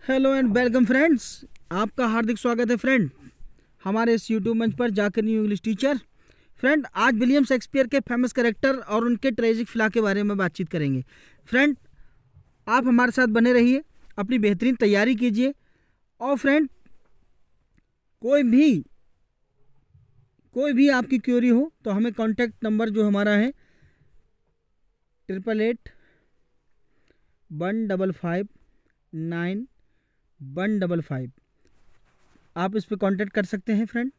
Hello and welcome friends, आपका हार्दिक स्वागत है फ्रेंड हमारे इस यूट्यूब मंच पर जाकर न्यू इंग्लिश टीचर। फ्रेंड आज विलियम शेक्सपियर के फेमस कैरेक्टर और उनके ट्रेजिक फ्लॉ के बारे में बातचीत करेंगे। फ्रेंड आप हमारे साथ बने रहिए, अपनी बेहतरीन तैयारी कीजिए। और फ्रेंड कोई भी आपकी क्वेरी हो तो हमें कॉन्टैक्ट नंबर जो हमारा है 8881559155 आप इस पर कांटेक्ट कर सकते हैं फ्रेंड।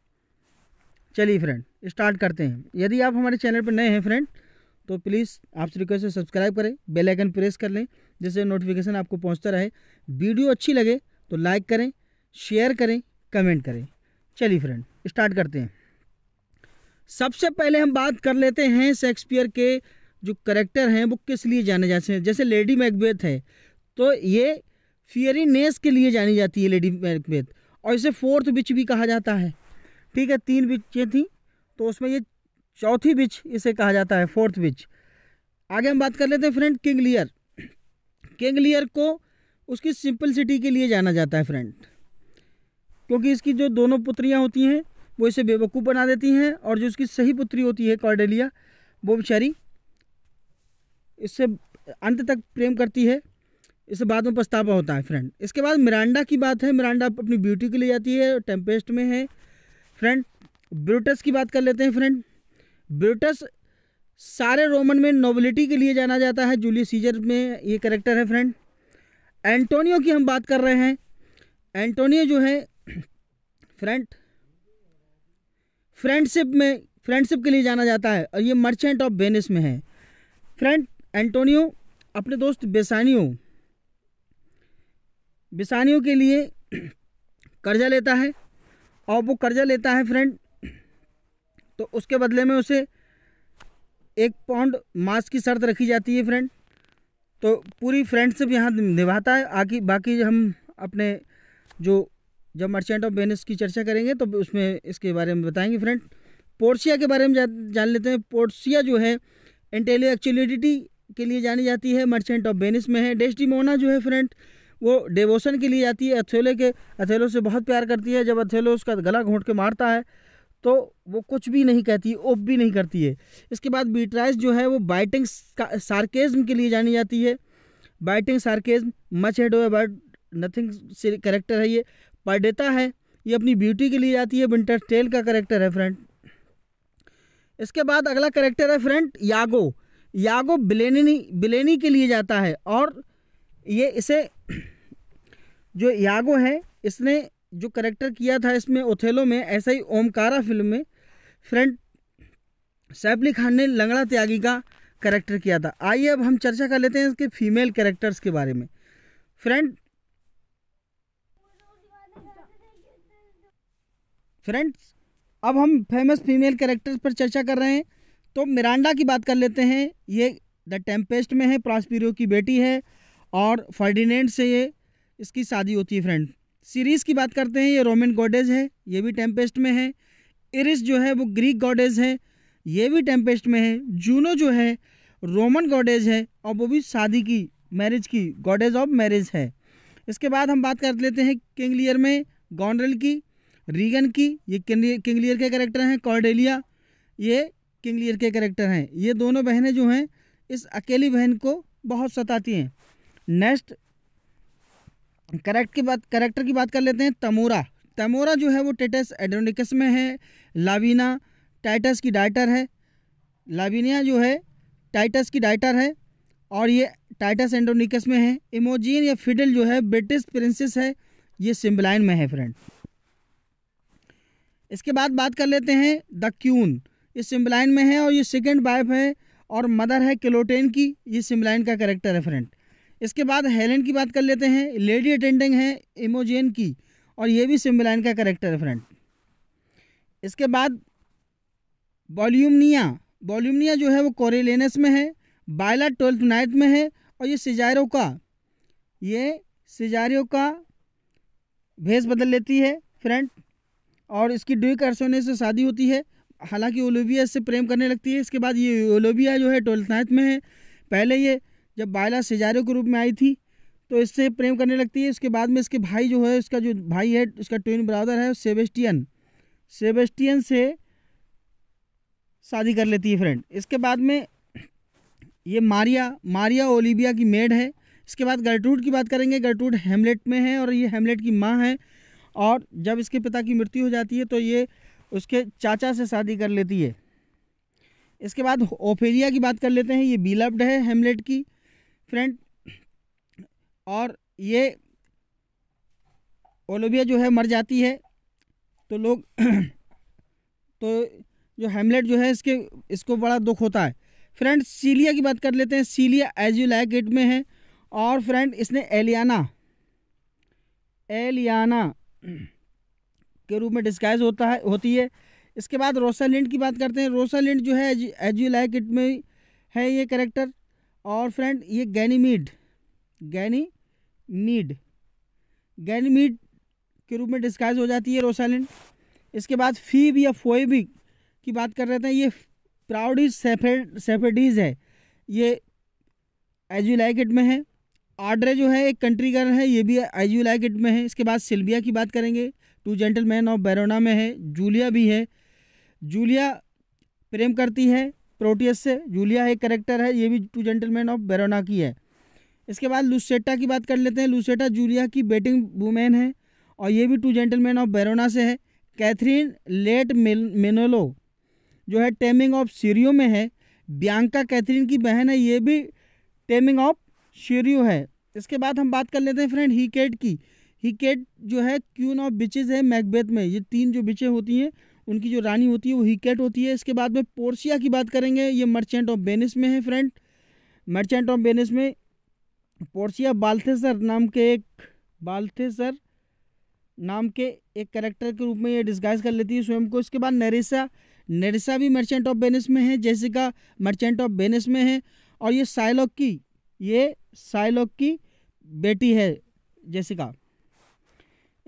चलिए फ्रेंड स्टार्ट करते हैं। यदि आप हमारे चैनल पर नए हैं फ्रेंड तो प्लीज़ आपसे रिक्वेस्ट है सब्सक्राइब करें, बेल आइकन प्रेस कर लें जिससे नोटिफिकेशन आपको पहुंचता रहे। वीडियो अच्छी लगे तो लाइक करें, शेयर करें, कमेंट करें। चलिए फ्रेंड स्टार्ट करते हैं। सबसे पहले हम बात कर लेते हैं शेक्सपियर के जो करेक्टर हैं वो किस लिए जाने जाते हैं। जैसे लेडी मैकबेथ है तो ये फियरीनेस के लिए जानी जाती है लेडी मैकबेथ, और इसे फोर्थ विच भी कहा जाता है। ठीक है, 3 विचें थी तो उसमें ये चौथी विच इसे कहा जाता है, फोर्थ विच। आगे हम बात कर लेते हैं friend King Lear. King Lear को उसकी सिंपलिसिटी के लिए जाना जाता है फ्रेंड, क्योंकि इसकी जो दोनों पुत्रियां होती हैं वो इसे बेवकूफ़ बना देती हैं, और जो उसकी सही पुत्री होती है कॉर्डेलिया वो बेचारी इससे अंत तक प्रेम करती है, इससे बाद में पछतावा होता है फ्रेंड। इसके बाद मिरांडा की बात है। मिरांडा अपनी ब्यूटी के लिए जाती है, टेम्पेस्ट में है फ्रेंड। ब्रूटस की बात कर लेते हैं फ्रेंड। ब्रूटस सारे रोमन में नोबिलिटी के लिए जाना जाता है, जूलियस सीजर में ये कैरेक्टर है फ्रेंड। एंटोनियो की हम बात कर रहे हैं। एंटोनियो जो है फ्रेंडशिप के लिए जाना जाता है, और ये मर्चेंट ऑफ वेनिस में है फ्रेंड। एंटोनियो अपने दोस्त बेसानियो के लिए कर्जा लेता है, और वो कर्जा लेता है फ्रेंड तो उसके बदले में उसे 1 पाउंड मांस की शर्त रखी जाती है फ्रेंड। तो पूरी फ्रेंडशिप यहाँ निभाता है। बाकी हम अपने जब मर्चेंट ऑफ वेनिस की चर्चा करेंगे तो उसमें इसके बारे में बताएंगे फ्रेंड। पोर्सिया के बारे में जान लेते हैं। पोर्सिया जो है इंटेलेक्चुअलिटी के लिए जानी जाती है, मर्चेंट ऑफ वेनिस में है। डेस्टिमोना जो है फ्रेंड वो डिवोशन के लिए जाती है। अथेलो से बहुत प्यार करती है। जब अथेलो उसका गला घोंट के मारता है तो वो कुछ भी नहीं कहती, ओप भी नहीं करती है। इसके बाद बीट्राइस जो है वो बाइटिंग सार्केज्म के लिए जानी जाती है। Biting sarcasm, much head about nothing से करेक्टर है ये। पर्डेता है, ये अपनी ब्यूटी के लिए जाती है। विंटर टेल का करेक्टर है फ्रेंड। इसके बाद अगला करेक्टर है फ्रेंड यागो बिलेनी के लिए जाता है, और ये इसे जो यागो है इसने जो करेक्टर किया था इसमें ओथेलो में, ऐसा ही ओमकारा फिल्म में फ्रेंड सैफ अली खान ने लंगड़ा त्यागी का करेक्टर किया था। आइए अब हम चर्चा कर लेते हैं इसके फीमेल कैरेक्टर्स के बारे में फ्रेंड्स अब हम फेमस फीमेल कैरेक्टर्स पर चर्चा कर रहे हैं। तो मिरांडा की बात कर लेते हैं। ये द टेम्पेस्ट में है, प्रॉस्पेरो की बेटी है, और फर्डिनेंड से ये इसकी शादी होती है फ्रेंड। सीरीज की बात करते हैं, ये रोमन गॉडेज है, ये भी टेम्पेस्ट में है। इरिस जो है वो ग्रीक गॉडेज है, ये भी टेम्पेस्ट में है। जूनो जो है रोमन गॉडेज है, और वो भी शादी की, मैरिज की, गॉडेज ऑफ मैरिज है। इसके बाद हम बात कर लेते हैं किंग लियर में गॉनरेल की, रीगन की, ये किंग लियर के कैरेक्टर हैं। कॉर्डेलिया ये किंग लियर के कैरेक्टर हैं। ये दोनों बहनें जो हैं इस अकेली बहन को बहुत सताती हैं। नेक्स्ट कैरेक्टर की बात कर लेते हैं तमोरा जो है वो टाइटस एंड्रोनिकस में है। लाविना टाइटस की डाइटर है। लाविनिया जो है टाइटस की डाइटर है, और ये टाइटस एंड्रोनिकस में है। इमोजीन या फिडल जो है ब्रिटिश प्रिंसेस है, ये सिम्बलाइन में है फ्रेंड। इसके बाद बात कर लेते हैं द क्यून, ये सिम्बलाइन में है, और ये सेकेंड वाइफ है और मदर है क्लोटेन की, ये सिम्बलाइन का कैरेक्टर है फ्रेंड। इसके बाद हेलेन की बात कर लेते हैं। लेडी अटेंडिंग है इमोजेन की, और ये भी सिम्बलाइन का कैरेक्टर है फ्रेंड। इसके बाद वॉल्यूमनिया जो है वो कोरिलेनस में है। बायला 12th नाइट में है, और ये सिजारियो का भेष बदल लेती है फ्रेंड, और इसकी ड्यूक अर्सोने से शादी होती है। हालांकि ओलिविया इससे प्रेम करने लगती है। इसके बाद ये ओलिविया जो है 12th नाइट में है। पहले ये जब बायला सिजारियो के रूप में आई थी तो इससे प्रेम करने लगती है। इसके बाद में इसके भाई जो है, इसका जो भाई है, इसका ट्विन ब्रदर है सेबेस्टियन से शादी कर लेती है फ्रेंड। इसके बाद में ये मारिया ओलिविया की मेड है। इसके बाद गर्टरूड की बात करेंगे। गर्टरूड हेमलेट में है और ये हेमलेट की माँ है, और जब इसके पिता की मृत्यु हो जाती है तो ये उसके चाचा से शादी कर लेती है। इसके बाद ओफेलिया की बात कर लेते हैं। ये बिलव्ड है हेमलेट की फ्रेंड, और ये ओलिविया जो है मर जाती है, तो लोग तो जो हेमलेट जो है इसको बड़ा दुख होता है। फ्रेंड सीलिया की बात कर लेते हैं। सीलिया एज यू लाइक इट में है, और फ्रेंड इसने एलियाना के रूप में डिस्गाइज होती है। इसके बाद रोसालिंड की बात करते हैं। रोसालिंड जो है एज यू लाइक इट में है ये कैरेक्टर, और फ्रेंड ये गैनीमीड के रूप में डिस्गाइज हो जाती है रोसालिंड। इसके बाद फीब या फोएबी की बात कर रहे हैं। ये प्राउडिस सेफेडीज है, ये एज यू लाइक इट में है। आड्रे जो है एक कंट्री गर्ल है, ये भी एज यू लाइक इट में है। इसके बाद सिल्विया की बात करेंगे, टू जेंटलमैन ऑफ वेरोना में है। जूलिया भी है, जूलिया प्रेम करती है प्रोटियस से। जूलिया एक कैरेक्टर है, ये भी टू जेंटलमैन ऑफ वेरोना की है। इसके बाद लुसेटा की बात कर लेते हैं। लुसेटा जूलिया की बेटिंग वुमेन है, और ये भी टू जेंटलमैन ऑफ वेरोना से है। कैथरीन लेट मेनोलो जो है टेमिंग ऑफ सीरियो में है। बियांका कैथरीन की बहन है, ये भी टेमिंग ऑफ सीरियो है। इसके बाद हम बात कर लेते हैं फ्रेंड हीकेट की। हीकेट जो है क्वीन ऑफ बिचेस है मैकबेथ में। ये 3 जो बिचें होती हैं उनकी जो रानी होती है वो हीकेट होती है। इसके बाद में पोर्सिया की बात करेंगे। ये मर्चेंट ऑफ वेनिस में है फ्रेंड। मर्चेंट ऑफ वेनिस में पोर्सिया बाल्थेसर नाम के एक कैरेक्टर के रूप में ये डिस्गाइज कर लेती है स्वयं को। इसके बाद नेरिसा भी मर्चेंट ऑफ वेनिस में है। जेसिका मर्चेंट ऑफ वेनिस में है, और ये साइलॉक की बेटी है जेसिका।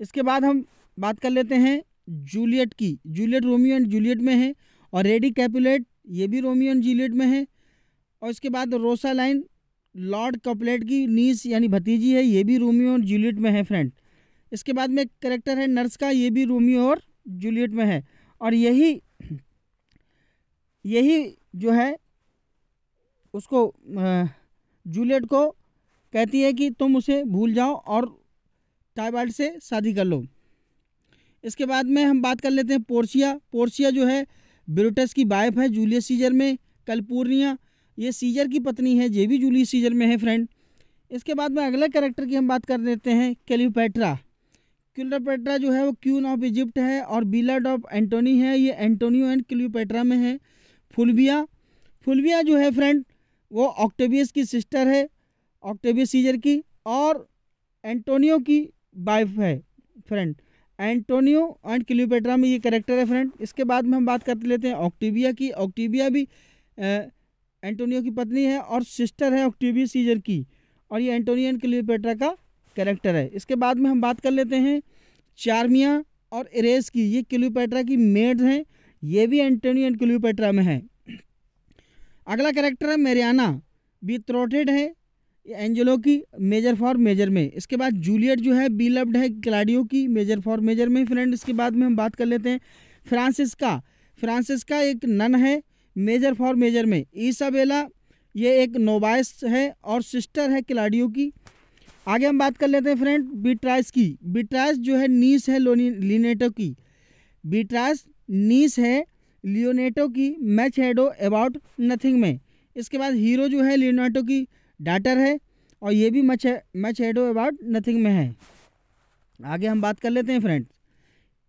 इसके बाद हम बात कर लेते हैं जूलियट की। जूलियट रोमियो एंड जूलियट में है, और रेडी कैपुलेट ये भी रोमियो एंड जूलियट में है। और इसके बाद रोसालाइन लॉर्ड कैपुलेट की नीस यानी भतीजी है, ये भी रोमियो और जूलियट में है फ्रेंड। इसके बाद में एक कैरेक्टर है नर्स का, ये भी रोमियो और जूलियट में है। और यही जो है उसको जूलियट को कहती है कि तुम उसे भूल जाओ और टाइबाल्ट से शादी कर लो। इसके बाद में हम बात कर लेते हैं पोर्सिया जो है ब्रूटस की वाइफ है जूलियस सीजर में। कलपूर्निया ये सीजर की पत्नी है, ये भी जूलियस सीजर में है फ्रेंड। इसके बाद में अगले कैरेक्टर की हम बात कर लेते हैं क्लियोपेट्रा जो है वो क्वीन ऑफ इजिप्ट है, और बिलड ऑफ एंटोनी है, ये एंटोनियो एंड क्लियोपेट्रा में है। फुलविया जो है फ्रेंड वो ऑक्टेवियस की सिस्टर है, ऑक्टेवियस सीजर की, और एंटोनियो की वाइफ है फ्रेंड। एंटोनियो एंड क्लियोपेट्रा में ये कैरेक्टर है फ्रेंड। इसके बाद में हम बात कर लेते हैं ऑक्टेविया की। ऑक्टेविया भी एंटोनियो की पत्नी है और सिस्टर है ऑक्टेवियस सीजर की, और ये एंटोनियो एंड क्लियोपेट्रा का कैरेक्टर है। इसके बाद में हम बात कर लेते हैं चार्मिया और एरेस की। ये क्लियोपेट्रा की मेड हैं, ये भी एंटोनियो एंड क्लियोपेट्रा में है। अगला कैरेक्टर है मेरियाना, बीथ्रोटेड है एंजेलो की मेजर फॉर मेजर में। इसके बाद जूलियट जो है बिलव्ड है क्लाडियो की मेजर फॉर मेजर में फ्रेंड। इसके बाद में हम बात कर लेते हैं फ्रांसिस्का एक नन है मेजर फॉर मेजर में। ईसाबेला ये एक नोवाइस है और सिस्टर है क्लाडियो की। आगे हम बात कर लेते हैं फ्रेंड बीट्राइस की। बीट्राइस जो है नीस है लियोनेटो की। बीट्राइस नीस है लियोनेटो की मैच हेडो अबाउट नथिंग में। इसके बाद हीरो जो है लियोनेटो की डाटर है, और ये भी मैच हेडो अबाउट नथिंग में है। आगे हम बात कर लेते हैं फ्रेंड्स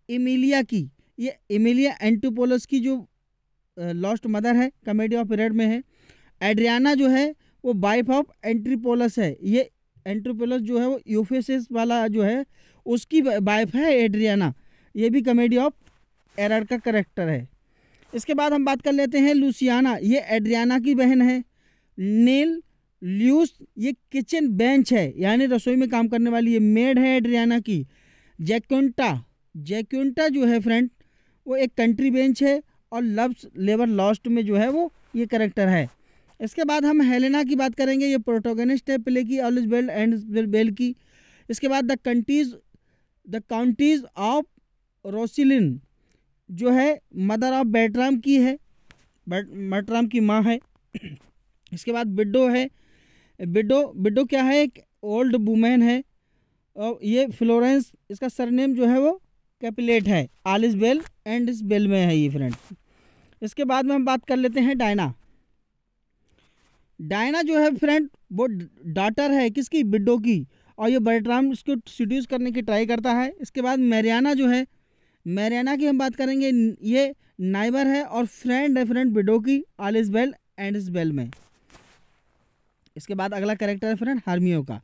एमिलिया की। ये एमिलिया एंटिपोलस की जो लॉस्ट मदर है, कॉमेडी ऑफ पीरियड में है। एड्रियाना जो है वो वाइफ ऑफ एंट्रोपोलस है। ये एंट्रोपोलस जो है वो यूफेसिस वाला जो है उसकी वाइफ है एड्रियाना, ये भी कॉमेडी ऑफ एरर का कैरेक्टर है। इसके बाद हम बात कर लेते हैं लुसियाना, ये एड्रियाना की बहन है। नेल ल्यूस ये किचन बेंच है यानी रसोई में काम करने वाली ये मेड है एड्रियाना की। जैक्विंटा जो है फ्रेंड वो एक कंट्री बेंच है, और लव्स लेबर लॉस्ट में जो है वो ये कैरेक्टर है। इसके बाद हम हेलेना की बात करेंगे, ये प्रोटोगनिस्ट है प्ले की ऑलिस बेल एंड बेल की। इसके बाद द काउंटीज ऑफ रोसिलिन जो है मदर ऑफ बैटराम की है, बैटराम की माँ है। इसके बाद बिड्डो है, बिड्डो क्या है, एक ओल्ड वुमेन है, और ये फ्लोरेंस, इसका सरनेम जो है वो कैपिलेट है, आलिस बेल एंड इस बेल में है ये फ्रेंड। इसके बाद में हम बात कर लेते हैं डायना। डायना जो है फ्रेंड वो डॉटर है किसकी, बिड्डो की, और ये बर्ट्राम इसको सीड्यूस करने की ट्राई करता है। इसके बाद मैरियाना जो है, मैरियाना की हम बात करेंगे, ये नाइबर है और फ्रेंड है फ्रेंड बिड्डो की, आलिस बेल एंड इस बेल में। इसके बाद अगला कैरेक्टर है फ्रेंड हार्मियो का।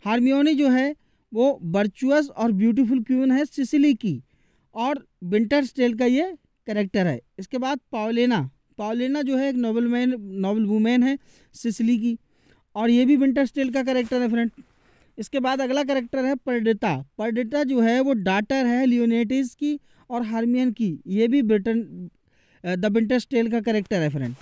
हार्मियोनी जो है वो वर्चुअस और ब्यूटीफुल क्वीन है सिसिली की, और विंटर्स टेल का ये कैरेक्टर है। इसके बाद पाओलेना जो है एक नोबल वुमेन है सिसिली की, और ये भी विंटर्स टेल का कैरेक्टर है फ्रेंड। इसके बाद अगला कैरेक्टर है पर्डिता जो है वो डॉटर है लियोनेटिस की और हार्मियन की, ये भी द विंटर्स टेल का कैरेक्टर है फ्रेंड।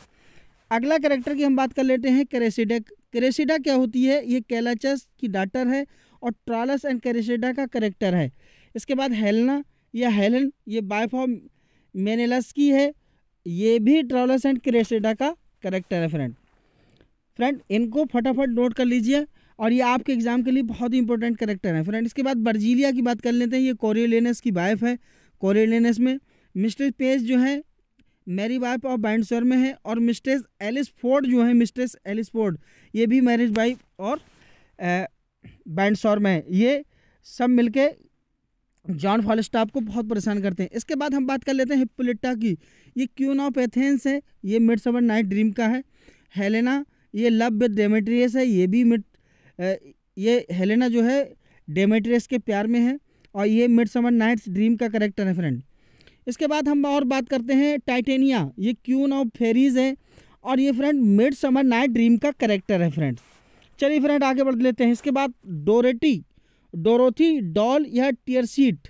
अगला कैरेक्टर की हम बात कर लेते हैं क्रेसिडा क्या होती है, ये कैलाचस की डॉटर है और ट्रॉलस एंड क्रेसिडा का कैरेक्टर है। इसके बाद हेलेना या हेलन, ये वाइफ ऑफ मेनेलस की है, ये भी ट्रॉलस एंड क्रेसिडा का कैरेक्टर है फ्रेंड इनको फटाफट नोट कर लीजिए, और ये आपके एग्जाम के लिए बहुत ही इंपॉर्टेंट कैरेक्टर है फ्रेंड। इसके बाद वर्जिलिया की बात कर लेते हैं, ये कोरियोलेनस की वाइफ है, कोरियोलेनस में मिस्ट्रेस पेज जो है मैरी वाइफ ऑफ बैंडसोर में है, और मिस्ट्रेस एलिस फोर्ड जो है, मिस्ट्रेस एलिस फोर्ड ये भी मैरिज वाइफ और बैंडसोर में है। ये सब मिलके जॉन फॉलस्टाफ को बहुत परेशान करते हैं। इसके बाद हम बात कर लेते हैं हिप्पोलिटा की, ये क्वीन ऑफ एथेंस है, ये मिडसमर नाइट ड्रीम का है। हेलेना ये लव विद डेमेट्रियस है, ये भी ये हेलेना जो है डेमेट्रियस के प्यार में है, और ये मिडसमर नाइट्स ड्रीम का कैरेक्टर है फ्रेंड। इसके बाद हम और बात करते हैं टाइटेनिया, ये क्वीन ऑफ फेरीज है, और ये फ्रेंड मिडसमर नाइट ड्रीम का कैरेक्टर है फ्रेंड। चलिए फ्रेंड आगे बढ़ लेते हैं। इसके बाद डोरोथी डॉल या टीयरसीट,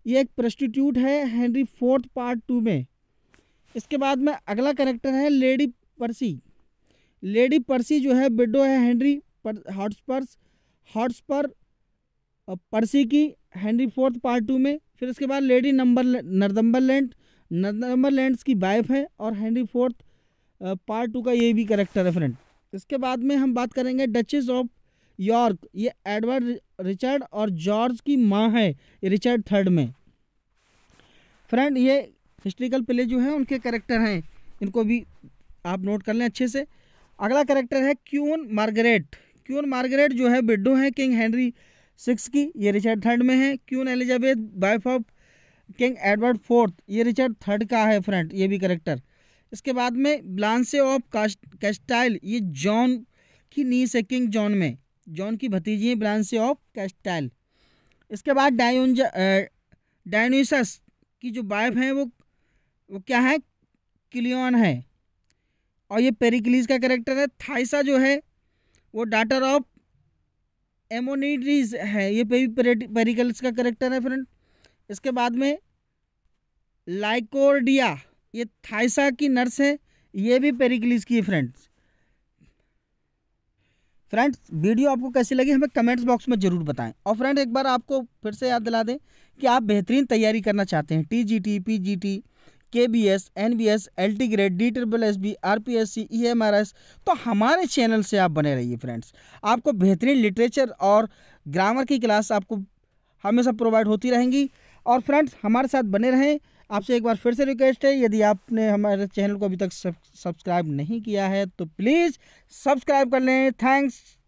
ये एक प्रोस्टिट्यूट है हेनरी फोर्थ पार्ट 2 में। इसके बाद में अगला कैरेक्टर है लेडी पर्सी जो है विडो है हेनरी हॉटस्पर पर्सी की, हेनरी फोर्थ पार्ट 2 में। फिर इसके बाद लेडी नॉर्थम्बरलैंड्स की वाइफ है, और हेनरी फोर्थ पार्ट 2 का ये भी कैरेक्टर है फ्रेंड। इसके बाद में हम बात करेंगे डचेस ऑफ यॉर्क, ये एडवर्ड रिचर्ड और जॉर्ज की माँ है, ये रिचर्ड थर्ड में फ्रेंड। ये हिस्ट्रिकल प्ले जो है उनके कैरेक्टर हैं, इनको भी आप नोट कर लें अच्छे से। अगला कैरेक्टर है क्वीन मार्गरेट जो है विडो है किंग हेनरी 6 की, ये रिचर्ड थर्ड में है। Queen Elizabeth wife of king Edward 4th, ये रिचर्ड थर्ड का है फ्रेंड, ये भी कैरेक्टर। इसके बाद में ब्लांसे ऑफ कैस्टाइल, ये जॉन की नीस है किंग जॉन में, जॉन की भतीजी है ब्लांसे ऑफ कैस्टाइल। इसके बाद डायनुसस की जो वाइफ है वो क्या है, क्लियोन है, और ये पेरिक्लीस का कैरेक्टर है। थाइसा जो है वो डॉटर ऑफ एमोनिड्रीज है, ये पेरिकल्स का कैरेक्टर है फ्रेंड। इसके बाद में लाइकोर्डिया, ये थाइसा की नर्स है, ये भी पेरिक्लीस की है फ्रेंड्स। वीडियो आपको कैसी लगी हमें कमेंट्स बॉक्स में ज़रूर बताएं। और फ्रेंड एक बार आपको फिर से याद दिला दें कि आप बेहतरीन तैयारी करना चाहते हैं TGT, PGT, KBS, NBS, LT grade, DSSB, RPSC, EMRS, तो हमारे चैनल से आप बने रहिए फ्रेंड्स। आपको बेहतरीन लिटरेचर और ग्रामर की क्लास आपको हमेशा प्रोवाइड होती रहेंगी। और फ्रेंड्स हमारे साथ बने रहें। आपसे एक बार फिर से रिक्वेस्ट है, यदि आपने हमारे चैनल को अभी तक सब्सक्राइब नहीं किया है तो प्लीज़ सब्सक्राइब कर लें। थैंक्स।